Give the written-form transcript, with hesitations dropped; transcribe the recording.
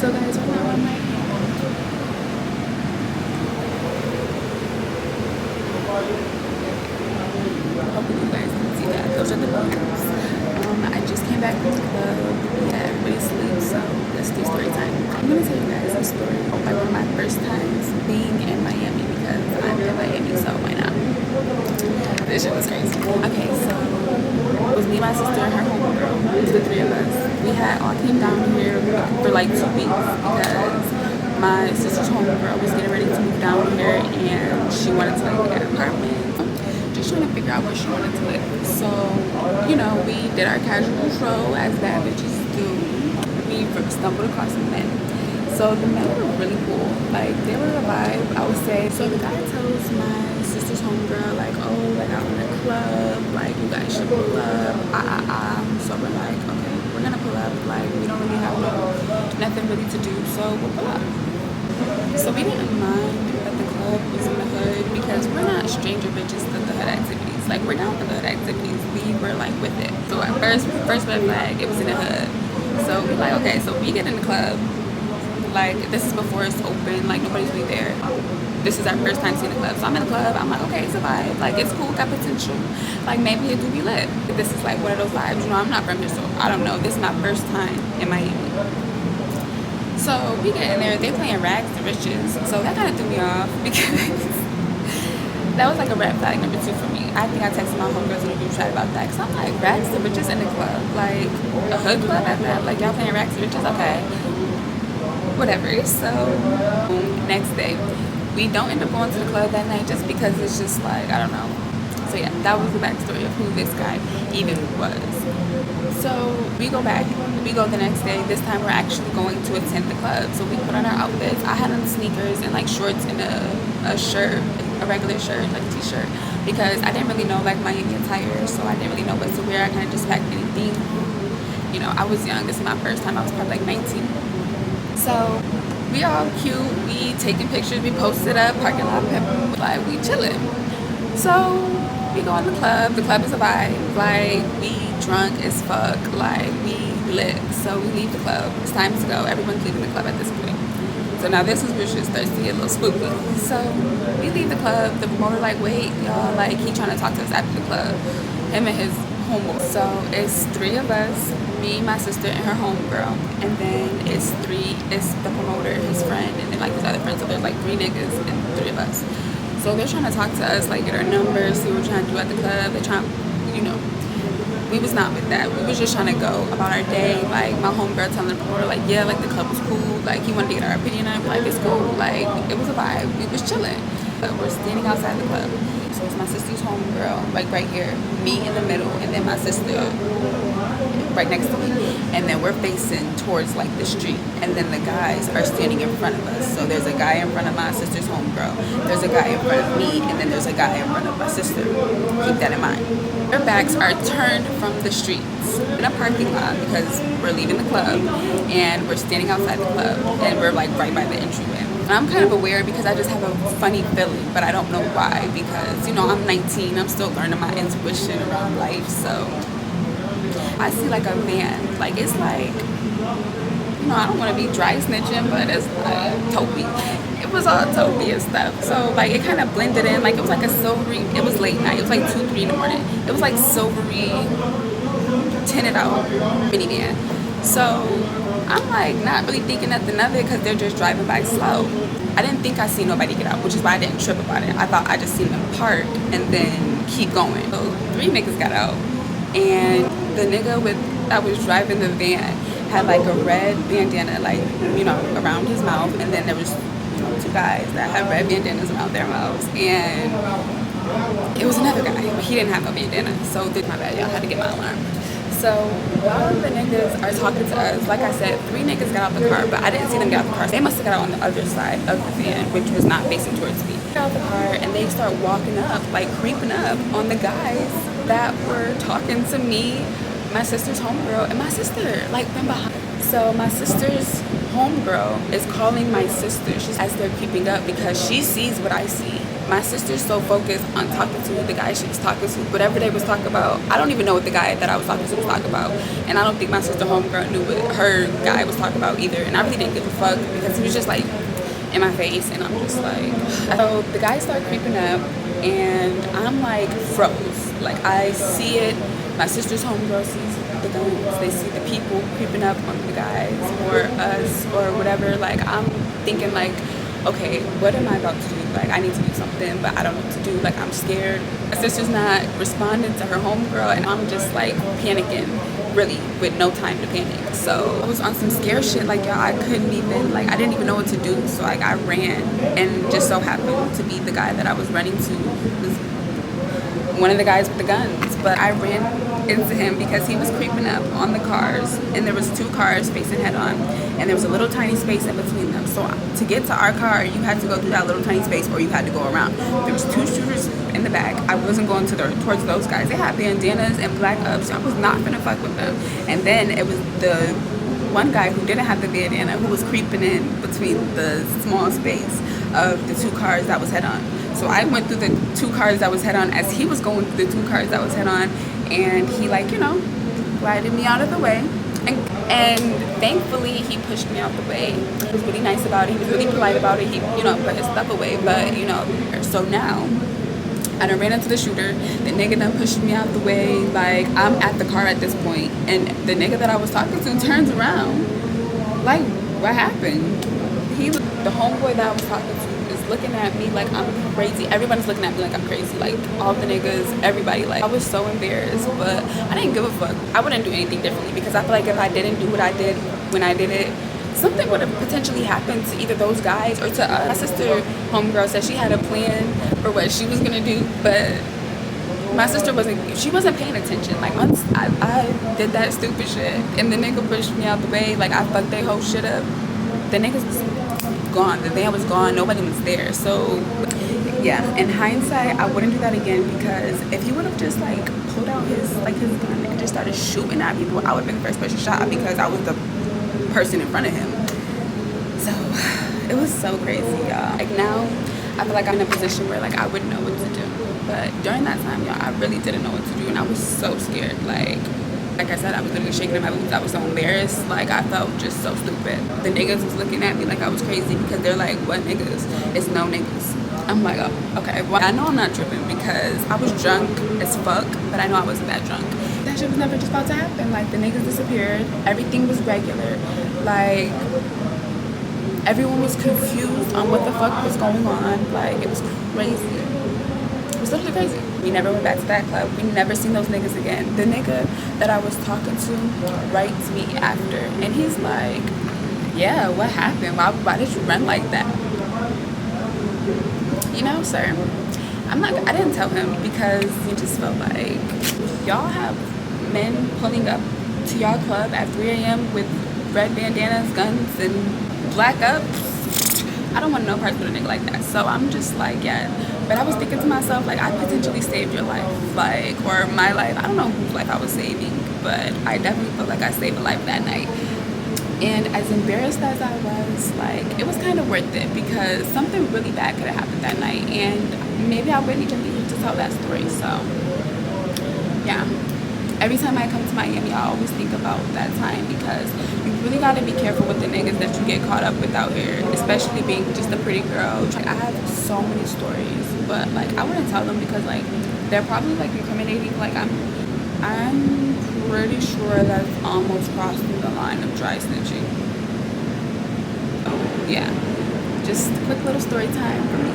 So guys, right now I'm like, hopefully you guys can see that. Those are the views. I just came back from the club. Yeah, everybody's asleep, so let's do story time. I'm gonna tell you guys a story of like one of my first times being in Miami because I'm in Miami, so why not? This shit was crazy. Okay, so it was me, my sister, and her homegirl. It was the three of us. We had all came down here for like 2 weeks because my sister's homegirl was getting ready to move down here and she wanted to like get an apartment. Just trying to figure out where she wanted to live. So, you know, we did our casual stroll as bad bitches do. We stumbled across some men. So the men were really cool. Like, they were a vibe, I would say. So the guy tells my sister's homegirl, like, oh, like, I'm in a club. Like, you guys should pull up. So we're like, okay, we're gonna pull up. Like, we don't really have nothing really to do, so we'll pull up. So we didn't mind that the club was in the hood because we're not stranger bitches to the hood activities. Like, we're down for the hood activities. We were like with it. So at first red flag, it was in the hood. So we're like, okay, so we get in the club. Like, this is before it's open. Like, nobody's really there. This is our first time seeing the club. So I'm in the club. I'm like, okay, it's a vibe. Like, it's cool, got potential. Like, maybe it do be lit. This is like one of those vibes. You know, I'm not from here, so I don't know. This is my first time in Miami. So we get in there, they playing rags to riches. So that kind of threw me off because that was like a red flag number 2 for me. I think I texted my homegirls in a group chat about that. Cause I'm like, rags to riches in the club, like a hood club at that. Like, y'all playing rags to riches, okay, whatever. So next day, we don't end up going to the club that night just because it's just like, I don't know. So yeah, that was the backstory of who this guy even was. So we go back, we go the next day. This time we're actually going to attend the club. So we put on our outfits. I had on sneakers and like shorts and a shirt, a regular shirt, like a t-shirt, because I didn't really know like Miami attire, so I didn't really know what to wear. I kind of just packed anything. You know, I was young. This is my first time. I was probably like 19. So we all cute. We taking pictures. We posted up, parking lot pepper, like we chilling. So we go in the club. The club is a vibe. Like, we drunk as fuck. Like, we lit. So we leave the club. It's time to go. Everyone's leaving the club at this point. So now this is where shit starts to get a little spooky. So we leave the club. The promoter like, wait, y'all. Like, he trying to talk to us after the club. Him and his homeboy. So it's 3 of us. Me, my sister, and her homegirl. And then it's the promoter, his friend, and then like his other friends. So there's like 3 niggas and 3 of us. So they're trying to talk to us, like get our numbers, see what we're trying to do at the club. They're trying, you know, we was not with that. We was just trying to go about our day. Like, my homegirl telling the promoter, like, yeah, like the club was cool. Like, he wanted to get our opinion on it. Like, it's cool. Like, it was a vibe. We was chilling. But we're standing outside the club. So it's my sister's homegirl, like right here, me in the middle, and then my sister right next to me. And then we're facing towards like the street, and then the guys are standing in front of us. So there's a guy in front of my sister's homegirl, there's a guy in front of me, and then there's a guy in front of my sister. Keep that in mind. Their backs are turned from the streets in a parking lot because we're leaving the club and we're standing outside the club, and we're like right by the entryway. And I'm kind of aware because I just have a funny feeling, but I don't know why, because, you know, I'm 19, I'm still learning my intuition around life. So I see like a van, like it's like, you know, I don't want to be dry snitching, but it's like taupey. It was all taupey and stuff. So like it kind of blended in, like it was like a silvery, it was late night, it was like 2, 3 in the morning. It was like silvery, tinted out minivan. So I'm like not really thinking nothing of it because they're just driving by slow. I didn't think I seen nobody get out, which is why I didn't trip about it. I thought I just seen them park and then keep going. So 3 niggas got out, and the nigga that was driving the van had like a red bandana, like, you know, around his mouth, and then there was, you know, 2 guys that had red bandanas around their mouths, and it was another guy, but he didn't have a bandana. So my bad, y'all, had to get my alarm. So while the niggas are talking to us, like I said, 3 niggas got out the car, but I didn't see them get out the car. They must have got out on the other side of the van, which was not facing towards me. They got out the car and they start walking up, like creeping up on the guys that were talking to me, my sister's homegirl, and my sister, like from behind. So my sister's homegirl is calling my sister as they're creeping up because she sees what I see. my sister's so focused on talking to the guy she was talking to, whatever they was talking about. I don't even know what the guy that I was talking to was talking about, and I don't think my sister homegirl knew what her guy was talking about either. And I really didn't give a fuck because he was just like in my face, and I'm just like, so the guys start creeping up, and I'm like froze. Like I see it. My sister's homegirl sees the guns. They see the people creeping up on the guys or us or whatever. Like I'm thinking like, okay, what am I about to do? Like I need to do something, but I don't know what to do. Like I'm scared. My sister's not responding to her homegirl, and I'm just like panicking, really, with no time to panic. So I was on some scare shit. Like y'all, I couldn't even, like I didn't even know what to do. So like I ran, and just so happened to be the guy that I was running to was one of the guys with the guns. But I ran into him because he was creeping up on the cars, and there was 2 cars facing head on, and there was a little tiny space in between them. So to get to our car, you had to go through that little tiny space, or you had to go around. There was 2 shooters in the back. I wasn't going towards those guys. They had bandanas and black ups. I was not gonna fuck with them. And then it was the one guy who didn't have the bandana who was creeping in between the small space of the 2 cars that was head on. So I went through the 2 cars that was head on as he was going through the 2 cars that was head on, and he like, you know, glided me out of the way. And thankfully he pushed me out the way. He was really nice about it. He was really polite about it. He, you know, put his stuff away. But, you know, so now I done ran into the shooter. The nigga done pushed me out the way. Like, I'm at the car at this point, and the nigga that I was talking to turns around. Like, what happened? The homeboy that I was talking to is looking at me like I'm crazy. Everybody's looking at me like I'm crazy. Like, all the niggas, everybody. Like, I was so embarrassed, but I didn't give a fuck. I wouldn't do anything differently because I feel like if I didn't do what I did when I did it, something would have potentially happened to either those guys or to us. My sister homegirl said she had a plan for what she was gonna do, but my sister wasn't paying attention. Like, once I did that stupid shit and the nigga pushed me out the way, like I fucked their whole shit up, the niggas was gone. The van was gone. Nobody was there. So yeah, in hindsight, I wouldn't do that again, because if he would have just like pulled out his gun and just started shooting at people, I would have been the first person shot because I was the person in front of him. So it was so crazy, y'all. Like, now I feel like I'm in a position where like I wouldn't know what to do, but during that time, y'all, I really didn't know what to do, and I was so scared. Like I said, I was literally shaking in my boots. I was so embarrassed. Like, I felt just so stupid. The niggas was looking at me like I was crazy because they're like, what niggas? It's no niggas. I'm like, oh, okay. Well, I know I'm not tripping because I was drunk as fuck, but I know I wasn't that drunk. That shit was never just about to happen. Like, the niggas disappeared. Everything was regular. Like, everyone was confused on what the fuck was going on. Like, it was crazy. It was literally crazy. We never went back to that club. We never seen those niggas again. The nigga that I was talking to writes me after, and he's like, yeah, what happened? Why did you run like that? You know, sir, I didn't tell him because he just felt like, y'all have men pulling up to y'all club at 3 a.m. with red bandanas, guns, and black ups. I don't want no parts with a nigga like that. So I'm just like, yeah. But I was thinking to myself, like, I potentially saved your life, like, or my life. I don't know whose life I was saving, but I definitely felt like I saved a life that night. And as embarrassed as I was, like, it was kind of worth it because something really bad could have happened that night, and maybe I wouldn't even be here to tell that story. So yeah, every time I come to Miami, I always think about that time because you really got to be careful with the niggas that you get caught up with out here, especially being just a pretty girl. Like, I have so many stories, but like I wouldn't tell them because like they're probably like incriminating. Like, I'm pretty sure that's almost crossing the line of dry snitching. So yeah, just a quick little story time for me.